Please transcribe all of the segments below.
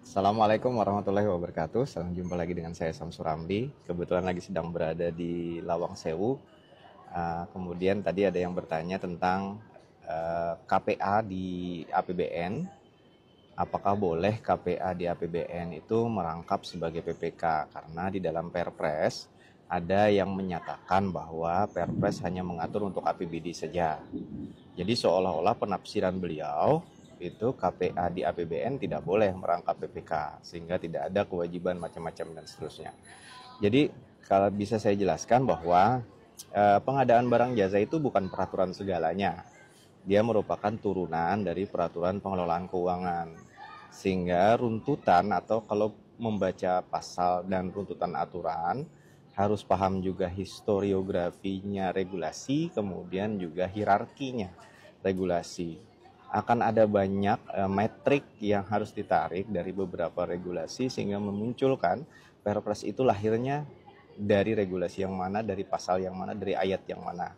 Assalamualaikum warahmatullahi wabarakatuh. Salam jumpa lagi dengan saya Samsu Ramli. Kebetulan lagi sedang berada di Lawang Sewu. Kemudian tadi ada yang bertanya tentang KPA di APBN. Apakah boleh KPA di APBN itu merangkap sebagai PPK? Karena di dalam Perpres ada yang menyatakan bahwa Perpres hanya mengatur untuk APBD saja. Jadi seolah-olah penafsiran beliau itu KPA di APBN tidak boleh merangkap PPK sehingga tidak ada kewajiban macam-macam dan seterusnya. Jadi kalau bisa saya jelaskan bahwa pengadaan barang jasa itu bukan peraturan segalanya. Dia merupakan turunan dari peraturan pengelolaan keuangan. Sehingga runtutan atau kalau membaca pasal dan runtutan aturan harus paham juga historiografinya regulasi, kemudian juga hierarkinya regulasi. Akan ada banyak metrik yang harus ditarik dari beberapa regulasi sehingga memunculkan Perpres itu lahirnya dari regulasi yang mana, dari pasal yang mana, dari ayat yang mana.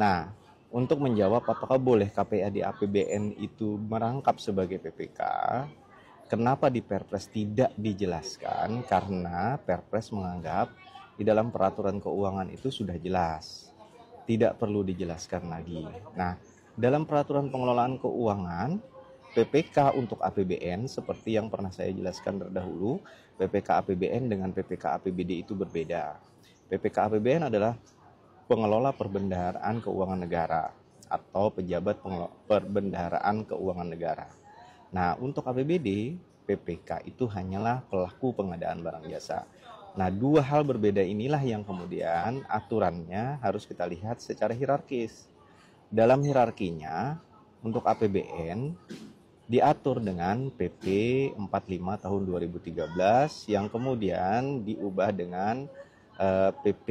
Nah, untuk menjawab apakah boleh KPA di APBN itu merangkap sebagai PPK, kenapa di Perpres tidak dijelaskan? Karena Perpres menganggap di dalam peraturan keuangan itu sudah jelas, tidak perlu dijelaskan lagi. Nah, dalam peraturan pengelolaan keuangan, PPK untuk APBN seperti yang pernah saya jelaskan terdahulu, PPK APBN dengan PPK APBD itu berbeda. PPK APBN adalah pengelola perbendaharaan keuangan negara atau pejabat perbendaharaan keuangan negara. Nah, untuk APBD, PPK itu hanyalah pelaku pengadaan barang jasa. Nah, dua hal berbeda inilah yang kemudian aturannya harus kita lihat secara hierarkis. Dalam hierarkinya, untuk APBN diatur dengan PP 45 tahun 2013 yang kemudian diubah dengan PP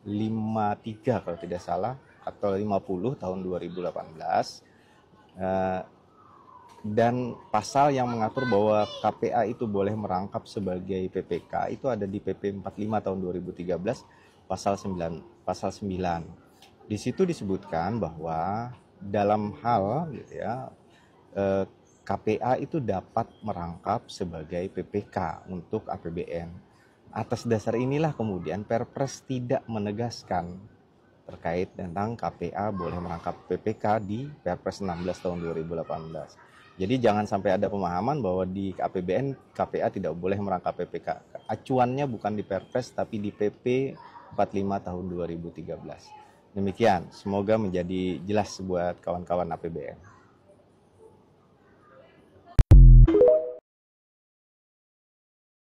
53 kalau tidak salah atau 50 tahun 2018. Dan pasal yang mengatur bahwa KPA itu boleh merangkap sebagai PPK itu ada di PP 45 tahun 2013 pasal 9. Di situ disebutkan bahwa dalam hal gitu ya, KPA itu dapat merangkap sebagai PPK untuk APBN. Atas dasar inilah kemudian Perpres tidak menegaskan terkait tentang KPA boleh merangkap PPK di Perpres 16 tahun 2018. Jadi jangan sampai ada pemahaman bahwa di APBN KPA tidak boleh merangkap PPK. Acuannya bukan di Perpres tapi di PP 45 tahun 2013. Demikian, semoga menjadi jelas buat kawan-kawan APBN.